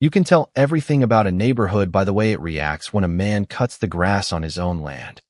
You can tell everything about a neighborhood by the way it reacts when a man cuts the grass on his own land.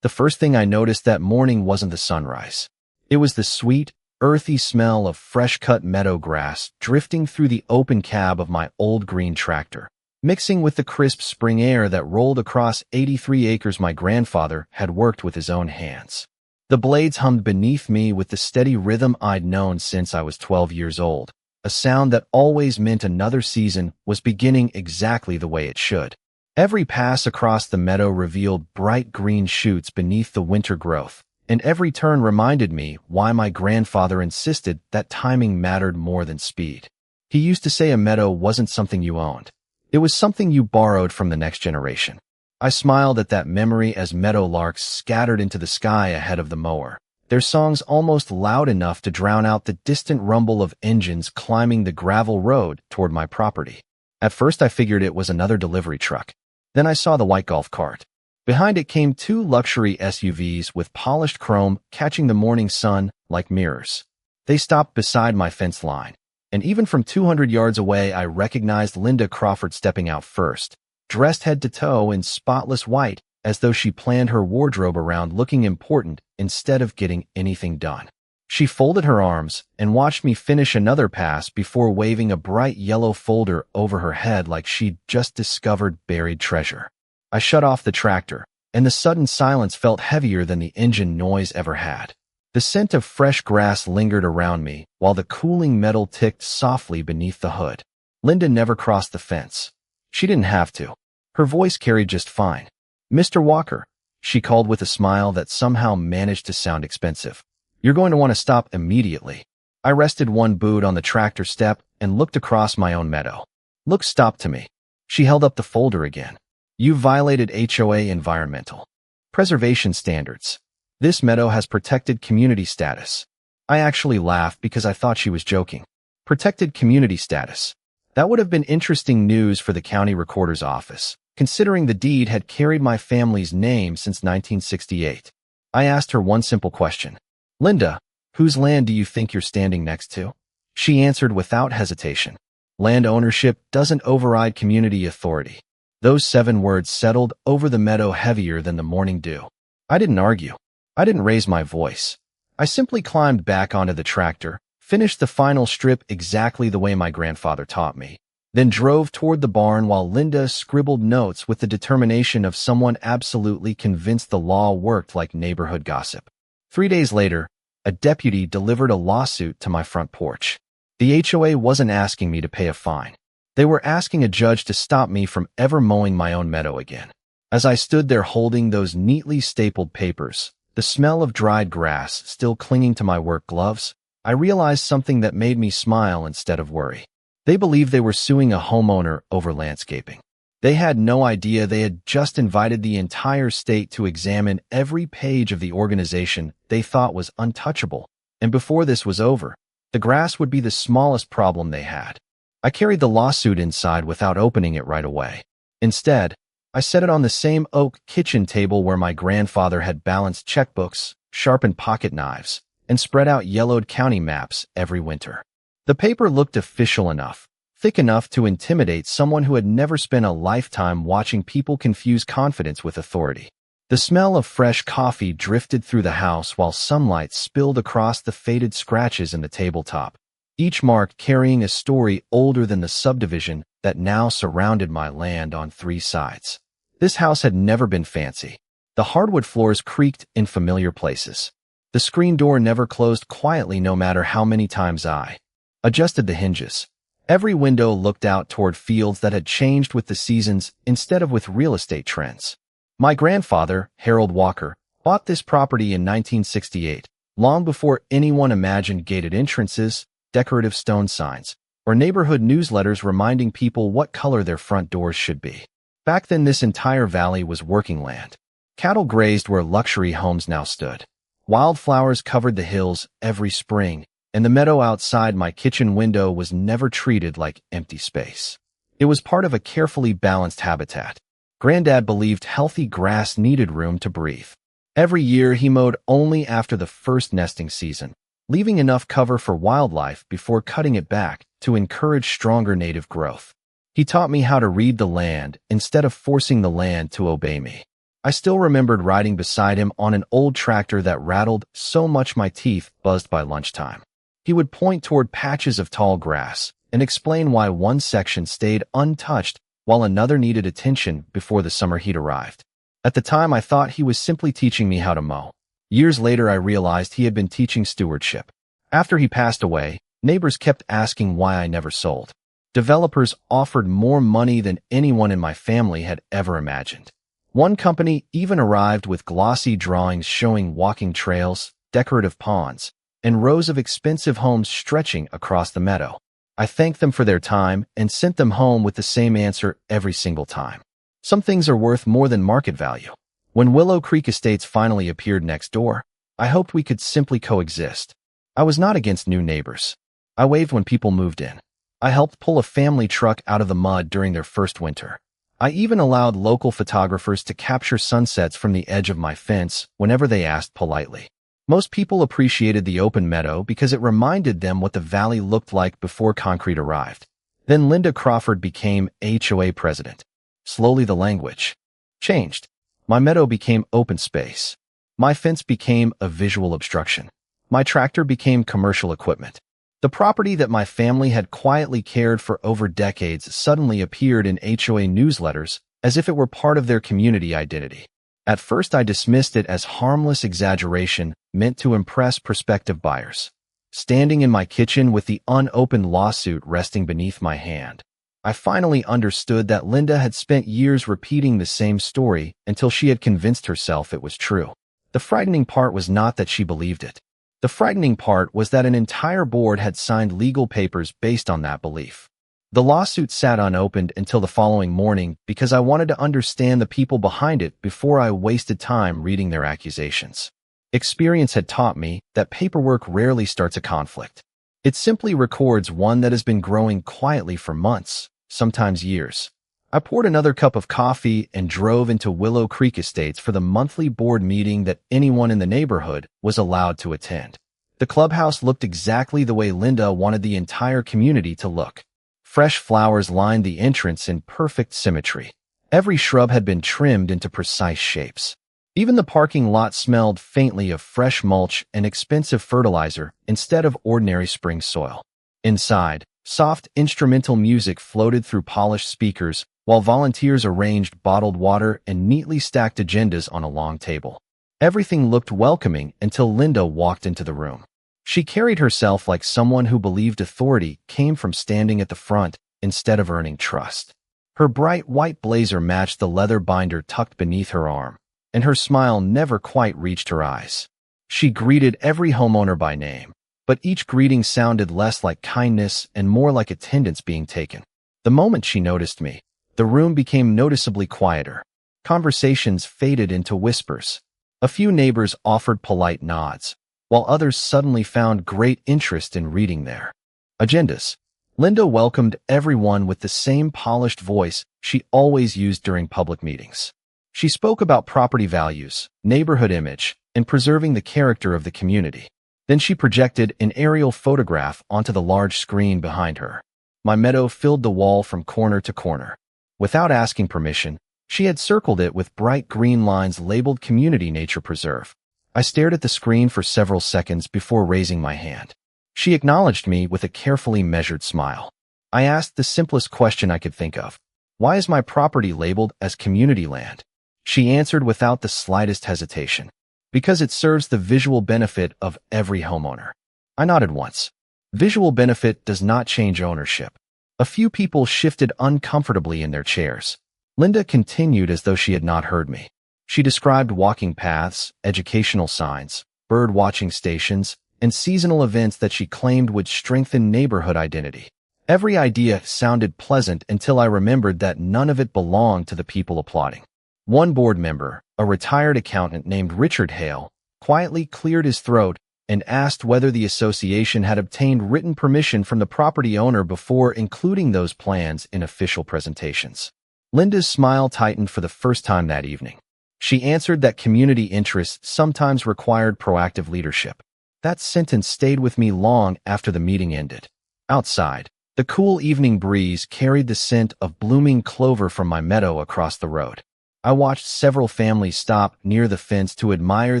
The first thing I noticed that morning wasn't the sunrise. It was the sweet, earthy smell of fresh-cut meadow grass drifting through the open cab of my old green tractor, mixing with the crisp spring air that rolled across 83 acres my grandfather had worked with his own hands. The blades hummed beneath me with the steady rhythm I'd known since I was 12 years old, a sound that always meant another season was beginning exactly the way it should. Every pass across the meadow revealed bright green shoots beneath the winter growth, and every turn reminded me why my grandfather insisted that timing mattered more than speed. He used to say a meadow wasn't something you owned. It was something you borrowed from the next generation. I smiled at that memory as meadow larks scattered into the sky ahead of the mower, their songs almost loud enough to drown out the distant rumble of engines climbing the gravel road toward my property. At first I figured it was another delivery truck. Then I saw the white golf cart. Behind it came two luxury SUVs with polished chrome catching the morning sun like mirrors. They stopped beside my fence line, and even from 200 yards away I recognized Linda Crawford stepping out first, dressed head to toe in spotless white, as though she planned her wardrobe around looking important instead of getting anything done. She folded her arms and watched me finish another pass before waving a bright yellow folder over her head like she'd just discovered buried treasure. I shut off the tractor, and the sudden silence felt heavier than the engine noise ever had. The scent of fresh grass lingered around me while the cooling metal ticked softly beneath the hood. Linda never crossed the fence. She didn't have to. Her voice carried just fine. "Mr. Walker," she called with a smile that somehow managed to sound expensive. "You're going to want to stop immediately." I rested one boot on the tractor step and looked across my own meadow. "Look, stop to me." She held up the folder again. "You violated HOA environmental preservation standards. This meadow has protected community status." I actually laughed because I thought she was joking. Protected community status. That would have been interesting news for the county recorder's office, considering the deed had carried my family's name since 1968. I asked her one simple question. "Linda, whose land do you think you're standing next to?" She answered without hesitation. "Land ownership doesn't override community authority." Those 7 words settled over the meadow heavier than the morning dew. I didn't argue. I didn't raise my voice. I simply climbed back onto the tractor, finished the final strip exactly the way my grandfather taught me, then drove toward the barn while Linda scribbled notes with the determination of someone absolutely convinced the law worked like neighborhood gossip. 3 days later, a deputy delivered a lawsuit to my front porch. The HOA wasn't asking me to pay a fine. They were asking a judge to stop me from ever mowing my own meadow again. As I stood there holding those neatly stapled papers, the smell of dried grass still clinging to my work gloves, I realized something that made me smile instead of worry. They believed they were suing a homeowner over landscaping. They had no idea they had just invited the entire state to examine every page of the organization they thought was untouchable, and before this was over, the grass would be the smallest problem they had. I carried the lawsuit inside without opening it right away. Instead, I set it on the same oak kitchen table where my grandfather had balanced checkbooks, sharpened pocket knives, and spread out yellowed county maps every winter. The paper looked official enough, thick enough to intimidate someone who had never spent a lifetime watching people confuse confidence with authority. The smell of fresh coffee drifted through the house while sunlight spilled across the faded scratches in the tabletop, each mark carrying a story older than the subdivision that now surrounded my land on 3 sides. This house had never been fancy. The hardwood floors creaked in familiar places. The screen door never closed quietly no matter how many times I adjusted the hinges. Every window looked out toward fields that had changed with the seasons instead of with real estate trends. My grandfather, Harold Walker, bought this property in 1968, long before anyone imagined gated entrances, decorative stone signs, or neighborhood newsletters reminding people what color their front doors should be. Back then, this entire valley was working land. Cattle grazed where luxury homes now stood. Wildflowers covered the hills every spring, and the meadow outside my kitchen window was never treated like empty space. It was part of a carefully balanced habitat. Granddad believed healthy grass needed room to breathe. Every year he mowed only after the first nesting season, leaving enough cover for wildlife before cutting it back to encourage stronger native growth. He taught me how to read the land instead of forcing the land to obey me. I still remembered riding beside him on an old tractor that rattled so much my teeth buzzed by lunchtime. He would point toward patches of tall grass and explain why one section stayed untouched while another needed attention before the summer heat arrived. At the time, I thought he was simply teaching me how to mow. Years later, I realized he had been teaching stewardship. After he passed away, neighbors kept asking why I never sold. Developers offered more money than anyone in my family had ever imagined. One company even arrived with glossy drawings showing walking trails, decorative ponds, and rows of expensive homes stretching across the meadow. I thanked them for their time and sent them home with the same answer every single time. Some things are worth more than market value. When Willow Creek Estates finally appeared next door, I hoped we could simply coexist. I was not against new neighbors. I waved when people moved in. I helped pull a family truck out of the mud during their first winter. I even allowed local photographers to capture sunsets from the edge of my fence whenever they asked politely. Most people appreciated the open meadow because it reminded them what the valley looked like before concrete arrived. Then Linda Crawford became HOA President. Slowly the language changed. My meadow became open space. My fence became a visual obstruction. My tractor became commercial equipment. The property that my family had quietly cared for over decades suddenly appeared in HOA newsletters as if it were part of their community identity. At first, I dismissed it as harmless exaggeration meant to impress prospective buyers. Standing in my kitchen with the unopened lawsuit resting beneath my hand, I finally understood that Linda had spent years repeating the same story until she had convinced herself it was true. The frightening part was not that she believed it. The frightening part was that an entire board had signed legal papers based on that belief. The lawsuit sat unopened until the following morning because I wanted to understand the people behind it before I wasted time reading their accusations. Experience had taught me that paperwork rarely starts a conflict. It simply records one that has been growing quietly for months, sometimes years. I poured another cup of coffee and drove into Willow Creek Estates for the monthly board meeting that anyone in the neighborhood was allowed to attend. The clubhouse looked exactly the way Linda wanted the entire community to look. Fresh flowers lined the entrance in perfect symmetry. Every shrub had been trimmed into precise shapes. Even the parking lot smelled faintly of fresh mulch and expensive fertilizer instead of ordinary spring soil. Inside, soft instrumental music floated through polished speakers, while volunteers arranged bottled water and neatly stacked agendas on a long table. Everything looked welcoming until Linda walked into the room. She carried herself like someone who believed authority came from standing at the front instead of earning trust. Her bright white blazer matched the leather binder tucked beneath her arm, and her smile never quite reached her eyes. She greeted every homeowner by name, but each greeting sounded less like kindness and more like attendance being taken. The moment she noticed me, the room became noticeably quieter. Conversations faded into whispers. A few neighbors offered polite nods, while others suddenly found great interest in reading their agendas. Linda welcomed everyone with the same polished voice she always used during public meetings. She spoke about property values, neighborhood image, and preserving the character of the community. Then she projected an aerial photograph onto the large screen behind her. My meadow filled the wall from corner to corner. Without asking permission, she had circled it with bright green lines labeled Community Nature Preserve. I stared at the screen for several seconds before raising my hand. She acknowledged me with a carefully measured smile. I asked the simplest question I could think of. Why is my property labeled as community land? She answered without the slightest hesitation. Because it serves the visual benefit of every homeowner. I nodded once. Visual benefit does not change ownership. A few people shifted uncomfortably in their chairs. Linda continued as though she had not heard me. She described walking paths, educational signs, bird watching stations, and seasonal events that she claimed would strengthen neighborhood identity. Every idea sounded pleasant until I remembered that none of it belonged to the people applauding. One board member, a retired accountant named Richard Hale, quietly cleared his throat and asked whether the association had obtained written permission from the property owner before including those plans in official presentations. Linda's smile tightened for the first time that evening. She answered that community interests sometimes required proactive leadership. That sentence stayed with me long after the meeting ended. Outside, The cool evening breeze carried the scent of blooming clover from my meadow across the road. I watched several families stop near the fence to admire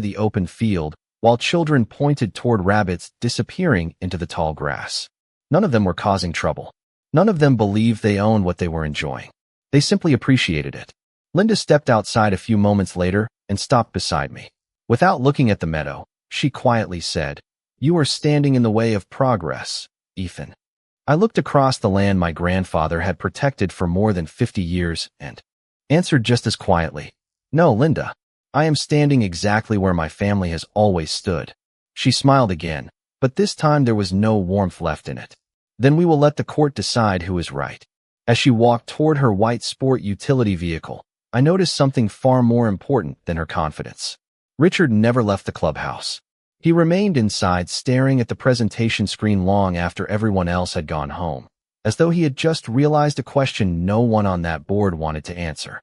the open field, while children pointed toward rabbits disappearing into the tall grass. None of them were causing trouble. None of them believed they owned what they were enjoying. They simply appreciated it. Linda stepped outside a few moments later and stopped beside me. Without looking at the meadow, she quietly said, "You are standing in the way of progress, Ethan." I looked across the land my grandfather had protected for more than 50 years and answered just as quietly, "No, Linda. I am standing exactly where my family has always stood." She smiled again, but this time there was no warmth left in it. "Then we will let the court decide who is right." As she walked toward her white sport utility vehicle, I noticed something far more important than her confidence. Richard never left the clubhouse. He remained inside staring at the presentation screen long after everyone else had gone home, as though he had just realized a question no one on that board wanted to answer.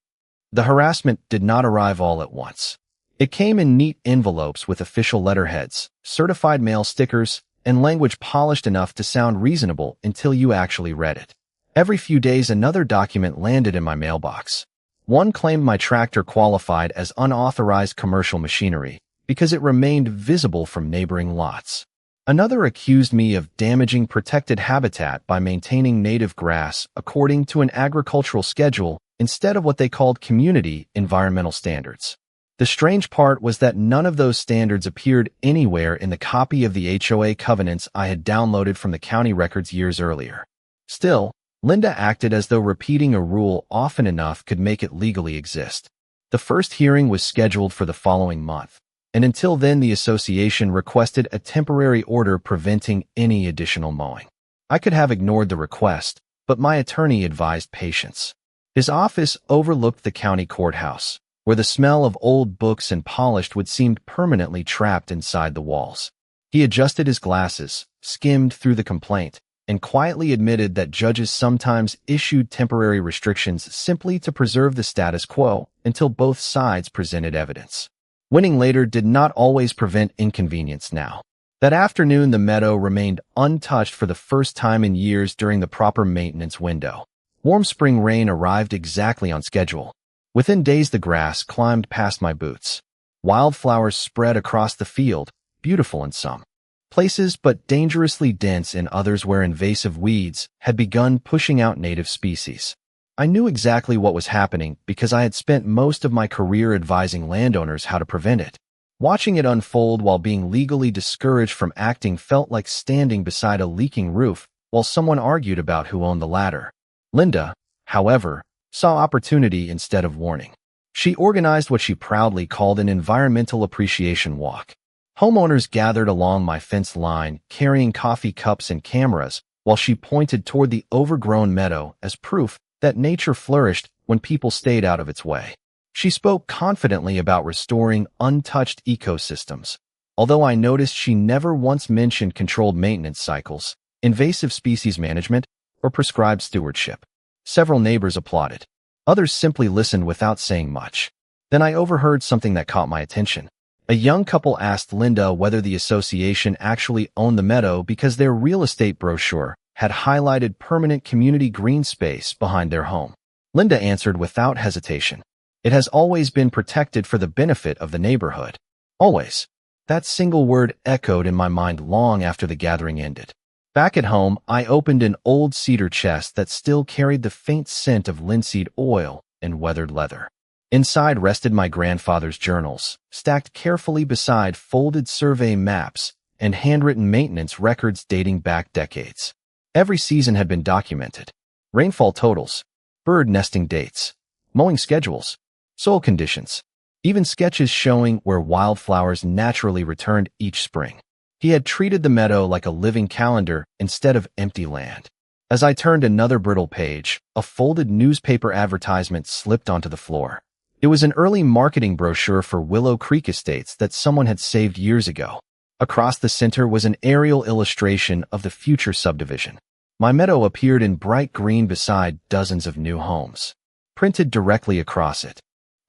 The harassment did not arrive all at once. It came in neat envelopes with official letterheads, certified mail stickers, and language polished enough to sound reasonable until you actually read it. Every few days another document landed in my mailbox. One claimed my tractor qualified as unauthorized commercial machinery because it remained visible from neighboring lots. Another accused me of damaging protected habitat by maintaining native grass according to an agricultural schedule instead of what they called community environmental standards. The strange part was that none of those standards appeared anywhere in the copy of the HOA covenants I had downloaded from the county records years earlier. Still, Linda acted as though repeating a rule often enough could make it legally exist. The first hearing was scheduled for the following month, and until then the association requested a temporary order preventing any additional mowing. I could have ignored the request, but my attorney advised patience. His office overlooked the county courthouse, where the smell of old books and polished wood seemed permanently trapped inside the walls. He adjusted his glasses, skimmed through the complaint, and quietly admitted that judges sometimes issued temporary restrictions simply to preserve the status quo until both sides presented evidence. Winning later did not always prevent inconvenience now. That afternoon, the meadow remained untouched for the first time in years during the proper maintenance window. Warm spring rain arrived exactly on schedule. Within days, the grass climbed past my boots. Wildflowers spread across the field, beautiful in some places but dangerously dense in others where invasive weeds had begun pushing out native species. I knew exactly what was happening because I had spent most of my career advising landowners how to prevent it. Watching it unfold while being legally discouraged from acting felt like standing beside a leaking roof while someone argued about who owned the ladder. Linda, however, saw opportunity instead of warning. She organized what she proudly called an environmental appreciation walk. Homeowners gathered along my fence line, carrying coffee cups and cameras, while she pointed toward the overgrown meadow as proof that nature flourished when people stayed out of its way. She spoke confidently about restoring untouched ecosystems, although I noticed she never once mentioned controlled maintenance cycles, invasive species management, or prescribed stewardship. Several neighbors applauded. Others simply listened without saying much. Then I overheard something that caught my attention. A young couple asked Linda whether the association actually owned the meadow because their real estate brochure had highlighted permanent community green space behind their home. Linda answered without hesitation. "It has always been protected for the benefit of the neighborhood." Always. That single word echoed in my mind long after the gathering ended. Back at home, I opened an old cedar chest that still carried the faint scent of linseed oil and weathered leather. Inside rested my grandfather's journals, stacked carefully beside folded survey maps and handwritten maintenance records dating back decades. Every season had been documented. Rainfall totals, bird nesting dates, mowing schedules, soil conditions, even sketches showing where wildflowers naturally returned each spring. He had treated the meadow like a living calendar instead of empty land. As I turned another brittle page, a folded newspaper advertisement slipped onto the floor. It was an early marketing brochure for Willow Creek Estates that someone had saved years ago. Across the center was an aerial illustration of the future subdivision. My meadow appeared in bright green beside dozens of new homes. Printed directly across it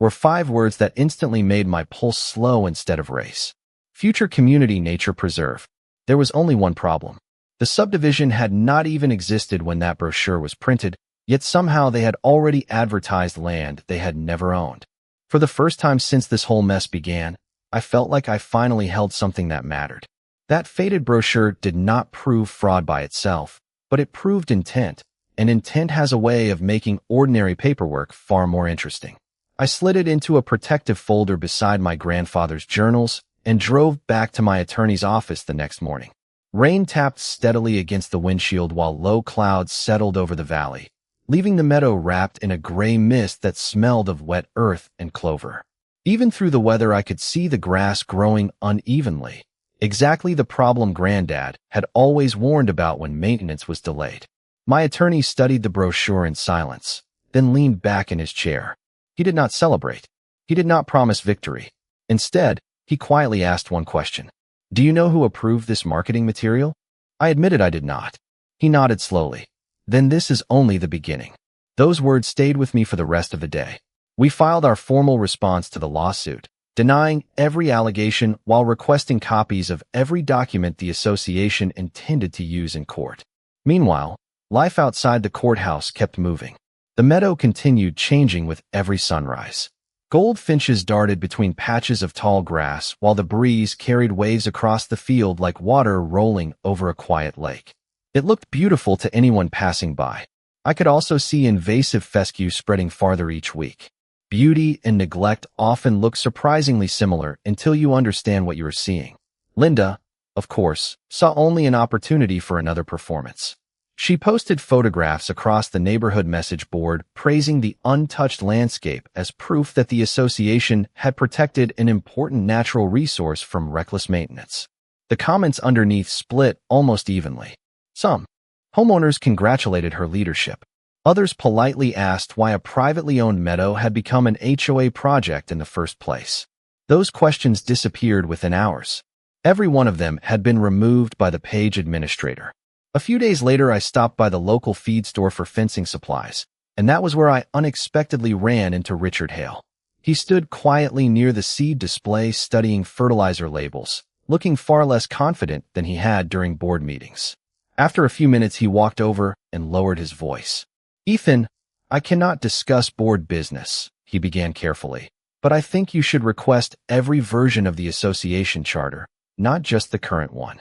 were 5 words that instantly made my pulse slow instead of race. Future community nature preserve. There was only one problem. The subdivision had not even existed when that brochure was printed, yet somehow they had already advertised land they had never owned. For the first time since this whole mess began, I felt like I finally held something that mattered. That faded brochure did not prove fraud by itself, but it proved intent, and intent has a way of making ordinary paperwork far more interesting. I slid it into a protective folder beside my grandfather's journals and drove back to my attorney's office the next morning. Rain tapped steadily against the windshield while low clouds settled over the valley, leaving the meadow wrapped in a gray mist that smelled of wet earth and clover. Even through the weather, I could see the grass growing unevenly, exactly the problem Granddad had always warned about when maintenance was delayed. My attorney studied the brochure in silence, then leaned back in his chair. He did not celebrate. He did not promise victory. Instead, he quietly asked one question. "Do you know who approved this marketing material?" I admitted I did not. He nodded slowly. "Then this is only the beginning." Those words stayed with me for the rest of the day. We filed our formal response to the lawsuit, denying every allegation while requesting copies of every document the association intended to use in court. Meanwhile, life outside the courthouse kept moving. The meadow continued changing with every sunrise. Goldfinches darted between patches of tall grass while the breeze carried waves across the field like water rolling over a quiet lake. It looked beautiful to anyone passing by. I could also see invasive fescue spreading farther each week. Beauty and neglect often look surprisingly similar until you understand what you are seeing. Linda, of course, saw only an opportunity for another performance. She posted photographs across the neighborhood message board praising the untouched landscape as proof that the association had protected an important natural resource from reckless maintenance. The comments underneath split almost evenly. Some homeowners congratulated her leadership. Others politely asked why a privately owned meadow had become an HOA project in the first place. Those questions disappeared within hours. Every one of them had been removed by the page administrator. A few days later, I stopped by the local feed store for fencing supplies, and that was where I unexpectedly ran into Richard Hale. He stood quietly near the seed display studying fertilizer labels, looking far less confident than he had during board meetings. After a few minutes, he walked over and lowered his voice. "Ethan, I cannot discuss board business," he began carefully, "but I think you should request every version of the association charter, not just the current one."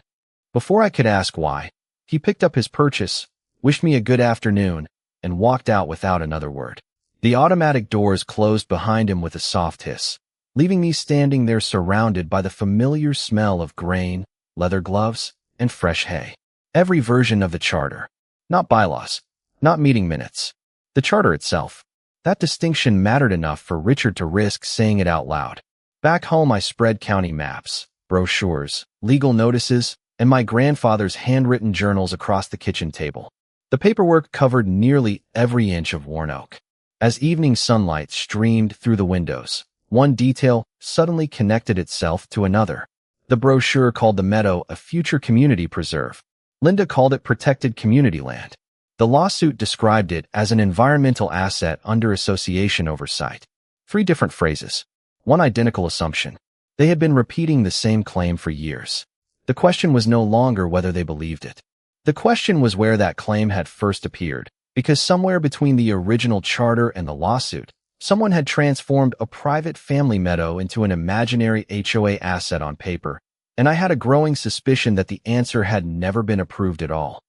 Before I could ask why, he picked up his purchase, wished me a good afternoon, and walked out without another word. The automatic doors closed behind him with a soft hiss, leaving me standing there surrounded by the familiar smell of grain, leather gloves, and fresh hay. Every version of the charter. Not bylaws. Not meeting minutes. The charter itself. That distinction mattered enough for Richard to risk saying it out loud. Back home, I spread county maps, brochures, legal notices, and my grandfather's handwritten journals across the kitchen table. The paperwork covered nearly every inch of worn oak. As evening sunlight streamed through the windows, one detail suddenly connected itself to another. The brochure called the meadow a future community preserve. Linda called it protected community land. The lawsuit described it as an environmental asset under association oversight. 3 different phrases. One identical assumption. They had been repeating the same claim for years. The question was no longer whether they believed it. The question was where that claim had first appeared, because somewhere between the original charter and the lawsuit, someone had transformed a private family meadow into an imaginary HOA asset on paper, and I had a growing suspicion that the answer had never been approved at all.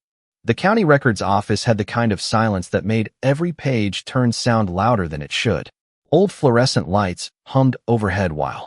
The county records office had the kind of silence that made every page turn sound louder than it should. Old fluorescent lights hummed overhead while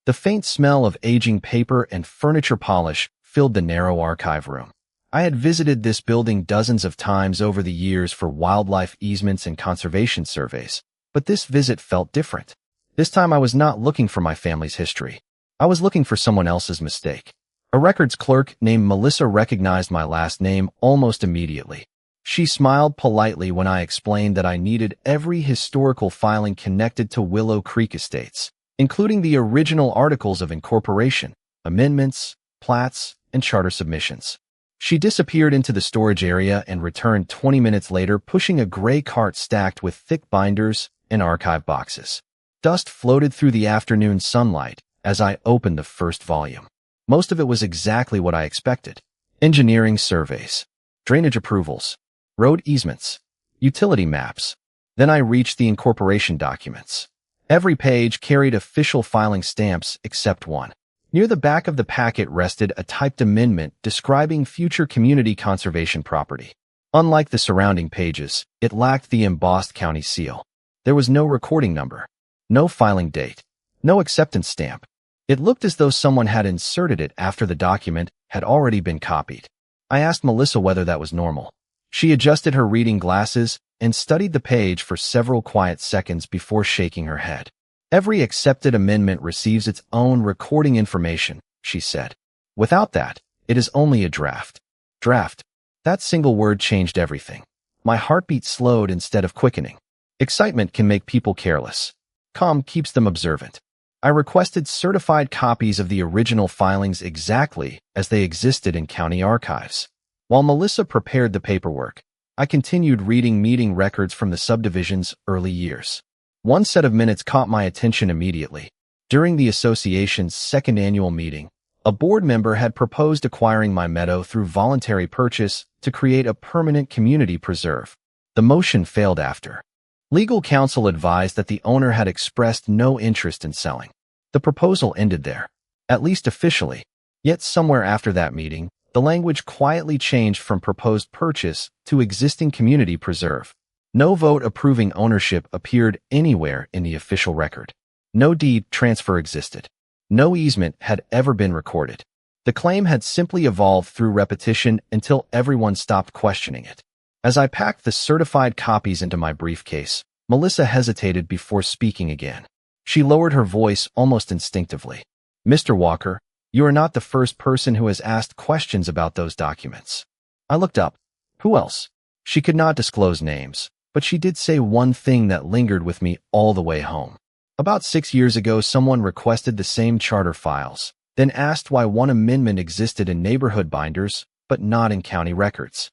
the faint smell of aging paper and furniture polish filled the narrow archive room. I had visited this building dozens of times over the years for wildlife easements and conservation surveys, but this visit felt different. This time I was not looking for my family's history. I was looking for someone else's mistake. A records clerk named Melissa recognized my last name almost immediately. She smiled politely when I explained that I needed every historical filing connected to Willow Creek Estates, including the original articles of incorporation, amendments, plats, and charter submissions. She disappeared into the storage area and returned 20 minutes later pushing a gray cart stacked with thick binders and archive boxes. Dust floated through the afternoon sunlight as I opened the first volume. Most of it was exactly what I expected. engineering surveys, drainage approvals, road easements, utility maps. Then I reached the incorporation documents. Every page carried official filing stamps except one. Near the back of the packet rested a typed amendment describing future community conservation property. Unlike the surrounding pages, it lacked the embossed county seal. There was no recording number, no filing date, no acceptance stamp. It looked as though someone had inserted it after the document had already been copied. I asked Melissa whether that was normal. She adjusted her reading glasses and studied the page for several quiet seconds before shaking her head. Every accepted amendment receives its own recording information, she said. Without that, it is only a draft. Draft. That single word changed everything. My heartbeat slowed instead of quickening. Excitement can make people careless. Calm keeps them observant. I requested certified copies of the original filings exactly as they existed in county archives. While Melissa prepared the paperwork, I continued reading meeting records from the subdivision's early years. One set of minutes caught my attention immediately. During the association's second annual meeting, a board member had proposed acquiring my meadow through voluntary purchase to create a permanent community preserve. The motion failed after. Legal counsel advised that the owner had expressed no interest in selling. The proposal ended there, at least officially. Yet somewhere after that meeting, the language quietly changed from proposed purchase to existing community preserve. No vote approving ownership appeared anywhere in the official record. No deed transfer existed. No easement had ever been recorded. The claim had simply evolved through repetition until everyone stopped questioning it. As I packed the certified copies into my briefcase, Melissa hesitated before speaking again. She lowered her voice almost instinctively. "Mr. Walker, you are not the first person who has asked questions about those documents." I looked up. Who else? She could not disclose names, but she did say one thing that lingered with me all the way home. About 6 years ago, someone requested the same charter files, then asked why one amendment existed in neighborhood binders, but not in county records.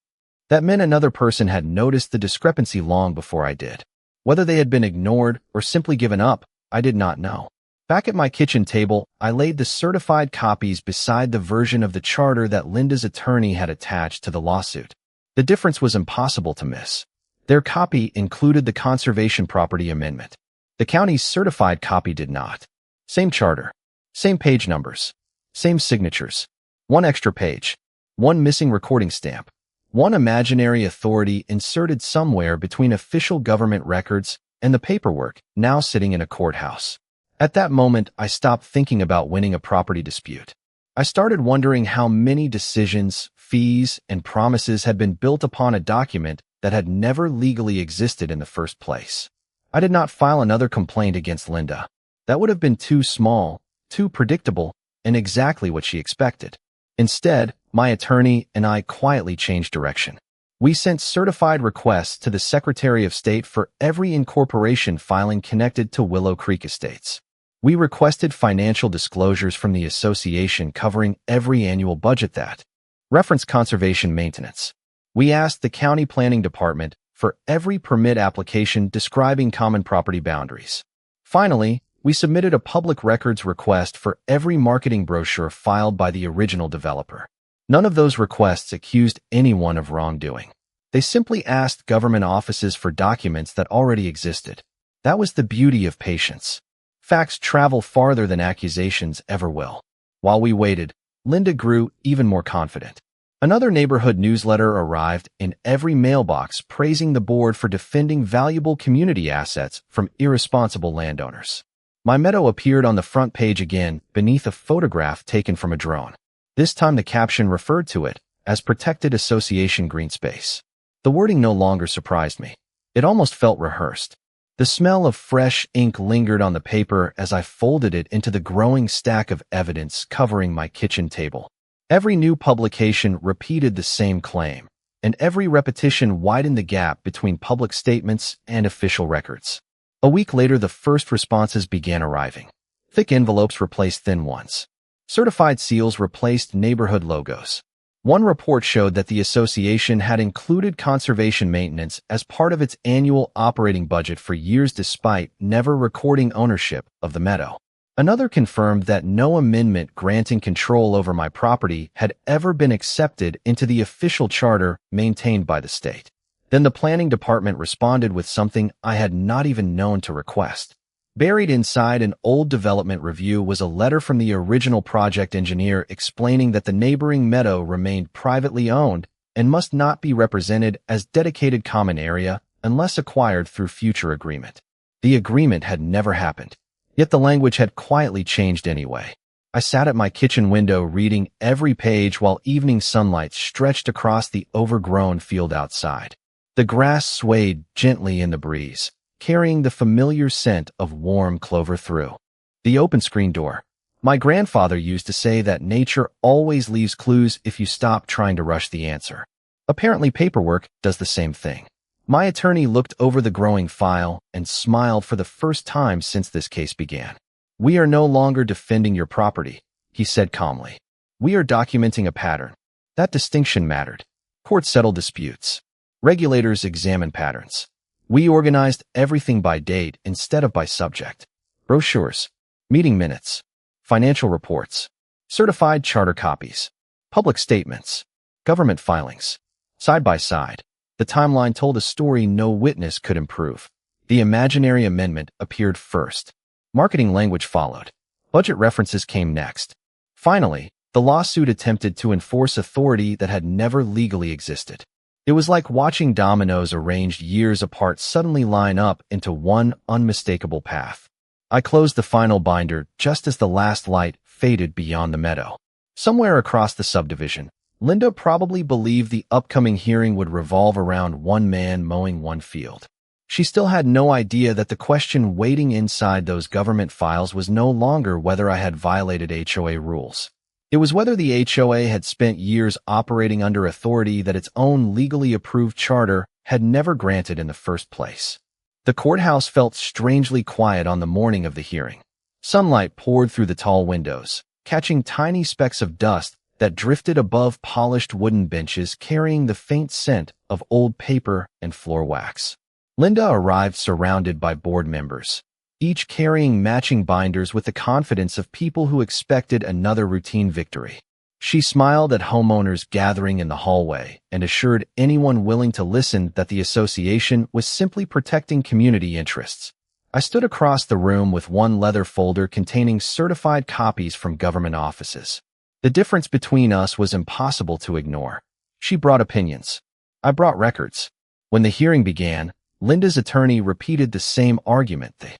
That meant another person had noticed the discrepancy long before I did. Whether they had been ignored or simply given up, I did not know. Back at my kitchen table, I laid the certified copies beside the version of the charter that Linda's attorney had attached to the lawsuit. The difference was impossible to miss. Their copy included the conservation property amendment. The county's certified copy did not. Same charter, same page numbers, same signatures. One extra page, one missing recording stamp, one imaginary authority inserted somewhere between official government records and the paperwork now sitting in a courthouse. At that moment, I stopped thinking about winning a property dispute. I started wondering how many decisions, fees, and promises had been built upon a document that had never legally existed in the first place. I did not file another complaint against Linda. That would have been too small, too predictable, and exactly what she expected. Instead, my attorney and I quietly changed direction. We sent certified requests to the Secretary of State for every incorporation filing connected to Willow Creek Estates. We requested financial disclosures from the association covering every annual budget that referenced conservation maintenance. We asked the County Planning Department for every permit application describing common property boundaries. Finally, we submitted a public records request for every marketing brochure filed by the original developer. None of those requests accused anyone of wrongdoing. They simply asked government offices for documents that already existed. That was the beauty of patience. Facts travel farther than accusations ever will. While we waited, Linda grew even more confident. Another neighborhood newsletter arrived in every mailbox praising the board for defending valuable community assets from irresponsible landowners. My meadow appeared on the front page again beneath a photograph taken from a drone. This time the caption referred to it as Protected Association Green Space. The wording no longer surprised me. It almost felt rehearsed. The smell of fresh ink lingered on the paper as I folded it into the growing stack of evidence covering my kitchen table. Every new publication repeated the same claim, and every repetition widened the gap between public statements and official records. A week later, the first responses began arriving. Thick envelopes replaced thin ones. Certified seals replaced neighborhood logos. One report showed that the association had included conservation maintenance as part of its annual operating budget for years despite never recording ownership of the meadow. Another confirmed that no amendment granting control over my property had ever been accepted into the official charter maintained by the state. Then the planning department responded with something I had not even known to request. Buried inside an old development review was a letter from the original project engineer explaining that the neighboring meadow remained privately owned and must not be represented as dedicated common area unless acquired through future agreement. The agreement had never happened. Yet the language had quietly changed anyway. I sat at my kitchen window reading every page while evening sunlight stretched across the overgrown field outside. The grass swayed gently in the breeze, carrying the familiar scent of warm clover through. The open screen door. My grandfather used to say that nature always leaves clues if you stop trying to rush the answer. Apparently paperwork does the same thing. My attorney looked over the growing file and smiled for the first time since this case began. "We are no longer defending your property," he said calmly. "We are documenting a pattern." That distinction mattered. Courts settle disputes. Regulators examine patterns. We organized everything by date instead of by subject. Brochures, meeting minutes, financial reports, certified charter copies, public statements, government filings. Side by side, the timeline told a story no witness could improve. The imaginary amendment appeared first. Marketing language followed. Budget references came next. Finally, the lawsuit attempted to enforce authority that had never legally existed. It was like watching dominoes arranged years apart suddenly line up into one unmistakable path. I closed the final binder just as the last light faded beyond the meadow. Somewhere across the subdivision, Linda probably believed the upcoming hearing would revolve around one man mowing one field. She still had no idea that the question waiting inside those government files was no longer whether I had violated HOA rules. It was whether the HOA had spent years operating under authority that its own legally approved charter had never granted in the first place. The courthouse felt strangely quiet on the morning of the hearing. Sunlight poured through the tall windows, catching tiny specks of dust that drifted above polished wooden benches carrying the faint scent of old paper and floor wax. Linda arrived surrounded by board members, each carrying matching binders with the confidence of people who expected another routine victory. She smiled at homeowners gathering in the hallway and assured anyone willing to listen that the association was simply protecting community interests. I stood across the room with one leather folder containing certified copies from government offices. The difference between us was impossible to ignore. She brought opinions. I brought records. When the hearing began, Linda's attorney repeated the same argument the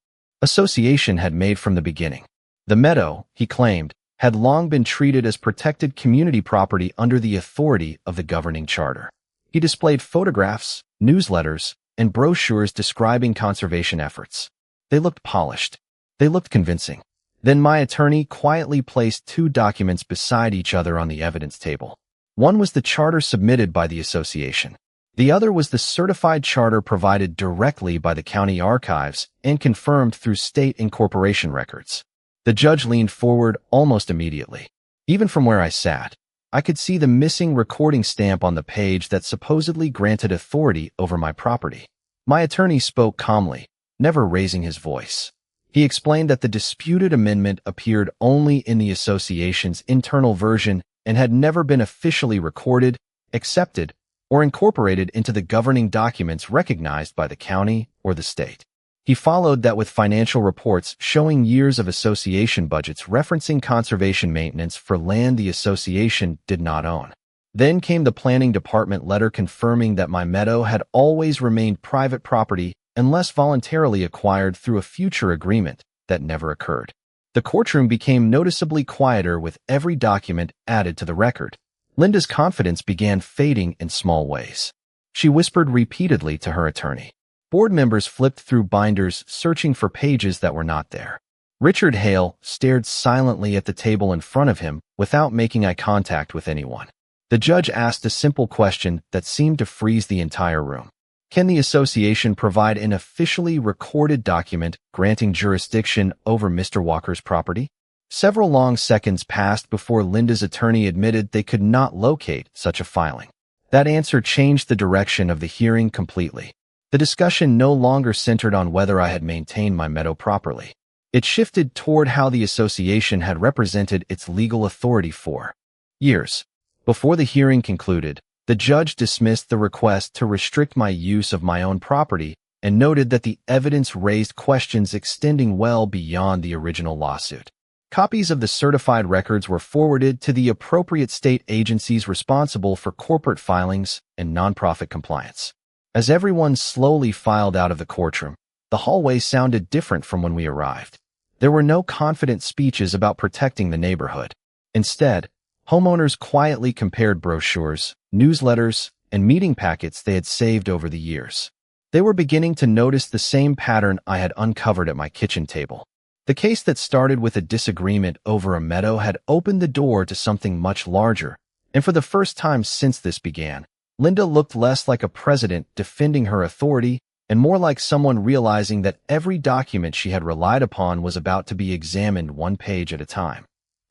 association had made from the beginning. The meadow, he claimed, had long been treated as protected community property under the authority of the governing charter. He displayed photographs, newsletters, and brochures describing conservation efforts. They looked polished. They looked convincing. Then my attorney quietly placed two documents beside each other on the evidence table. One was the charter submitted by the association. The other was the certified charter provided directly by the county archives and confirmed through state incorporation records. The judge leaned forward almost immediately. Even from where I sat, I could see the missing recording stamp on the page that supposedly granted authority over my property. My attorney spoke calmly, never raising his voice. He explained that the disputed amendment appeared only in the association's internal version and had never been officially recorded, accepted, or incorporated into the governing documents recognized by the county or the state. He followed that with financial reports showing years of association budgets referencing conservation maintenance for land the association did not own. Then came the planning department letter confirming that my meadow had always remained private property unless voluntarily acquired through a future agreement that never occurred. The courtroom became noticeably quieter with every document added to the record. Linda's confidence began fading in small ways. She whispered repeatedly to her attorney. Board members flipped through binders searching for pages that were not there. Richard Hale stared silently at the table in front of him without making eye contact with anyone. The judge asked a simple question that seemed to freeze the entire room. Can the association provide an officially recorded document granting jurisdiction over Mr. Walker's property? Several long seconds passed before Linda's attorney admitted they could not locate such a filing. That answer changed the direction of the hearing completely. The discussion no longer centered on whether I had maintained my meadow properly. It shifted toward how the association had represented its legal authority for years. Before the hearing concluded, the judge dismissed the request to restrict my use of my own property and noted that the evidence raised questions extending well beyond the original lawsuit. Copies of the certified records were forwarded to the appropriate state agencies responsible for corporate filings and nonprofit compliance. As everyone slowly filed out of the courtroom, the hallway sounded different from when we arrived. There were no confident speeches about protecting the neighborhood. Instead, homeowners quietly compared brochures, newsletters, and meeting packets they had saved over the years. They were beginning to notice the same pattern I had uncovered at my kitchen table. The case that started with a disagreement over a meadow had opened the door to something much larger, and for the first time since this began, Linda looked less like a president defending her authority and more like someone realizing that every document she had relied upon was about to be examined one page at a time.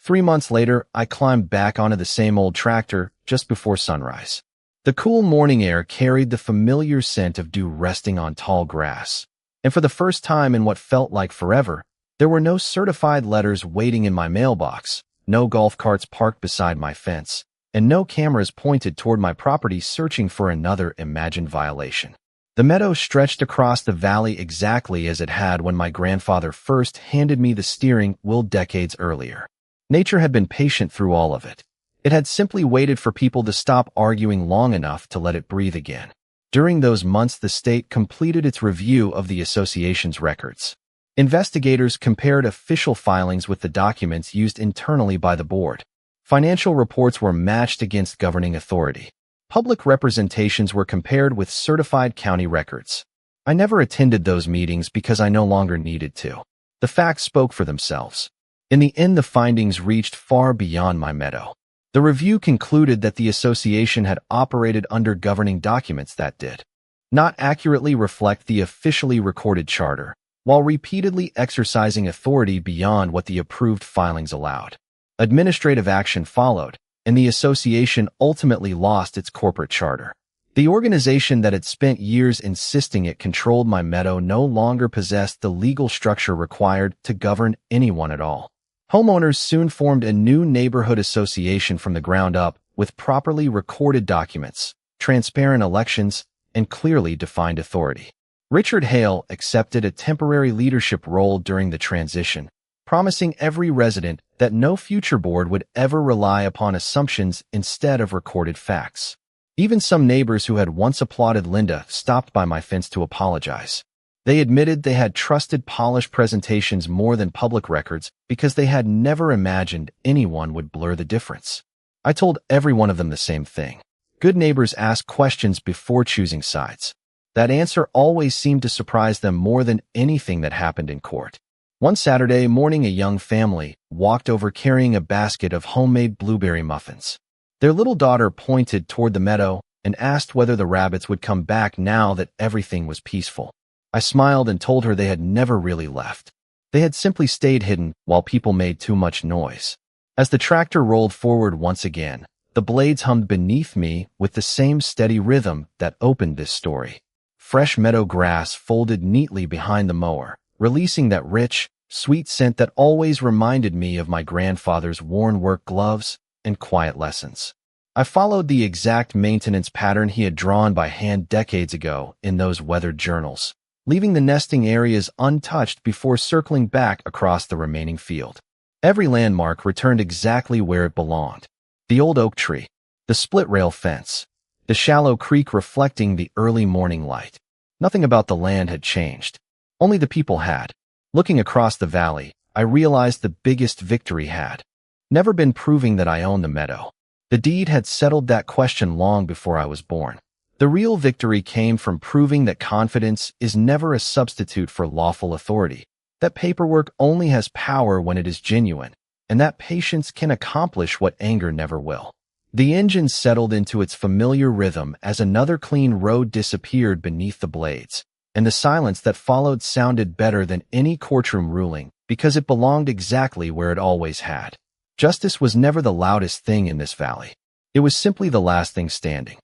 3 months later, I climbed back onto the same old tractor just before sunrise. The cool morning air carried the familiar scent of dew resting on tall grass, and for the first time in what felt like forever, there were no certified letters waiting in my mailbox, no golf carts parked beside my fence, and no cameras pointed toward my property searching for another imagined violation. The meadow stretched across the valley exactly as it had when my grandfather first handed me the steering wheel decades earlier. Nature had been patient through all of it. It had simply waited for people to stop arguing long enough to let it breathe again. During those months, the state completed its review of the association's records. Investigators compared official filings with the documents used internally by the board. Financial reports were matched against governing authority. Public representations were compared with certified county records. I never attended those meetings because I no longer needed to. The facts spoke for themselves. In the end, the findings reached far beyond my meadow. The review concluded that the association had operated under governing documents that did not accurately reflect the officially recorded charter, while repeatedly exercising authority beyond what the approved filings allowed. Administrative action followed, and the association ultimately lost its corporate charter. The organization that had spent years insisting it controlled my meadow no longer possessed the legal structure required to govern anyone at all. Homeowners soon formed a new neighborhood association from the ground up with properly recorded documents, transparent elections, and clearly defined authority. Richard Hale accepted a temporary leadership role during the transition, promising every resident that no future board would ever rely upon assumptions instead of recorded facts. Even some neighbors who had once applauded Linda stopped by my fence to apologize. They admitted they had trusted polished presentations more than public records because they had never imagined anyone would blur the difference. I told every one of them the same thing. Good neighbors ask questions before choosing sides. That answer always seemed to surprise them more than anything that happened in court. One Saturday morning, a young family walked over carrying a basket of homemade blueberry muffins. Their little daughter pointed toward the meadow and asked whether the rabbits would come back now that everything was peaceful. I smiled and told her they had never really left. They had simply stayed hidden while people made too much noise. As the tractor rolled forward once again, the blades hummed beneath me with the same steady rhythm that opened this story. Fresh meadow grass folded neatly behind the mower, releasing that rich, sweet scent that always reminded me of my grandfather's worn work gloves and quiet lessons. I followed the exact maintenance pattern he had drawn by hand decades ago in those weathered journals, leaving the nesting areas untouched before circling back across the remaining field. Every landmark returned exactly where it belonged. The old oak tree, the split rail fence, the shallow creek reflecting the early morning light. Nothing about the land had changed. Only the people had. Looking across the valley, I realized the biggest victory had never been proving that I owned the meadow. The deed had settled that question long before I was born. The real victory came from proving that confidence is never a substitute for lawful authority, that paperwork only has power when it is genuine, and that patience can accomplish what anger never will. The engine settled into its familiar rhythm as another clean road disappeared beneath the blades, and the silence that followed sounded better than any courtroom ruling because it belonged exactly where it always had. Justice was never the loudest thing in this valley. It was simply the last thing standing.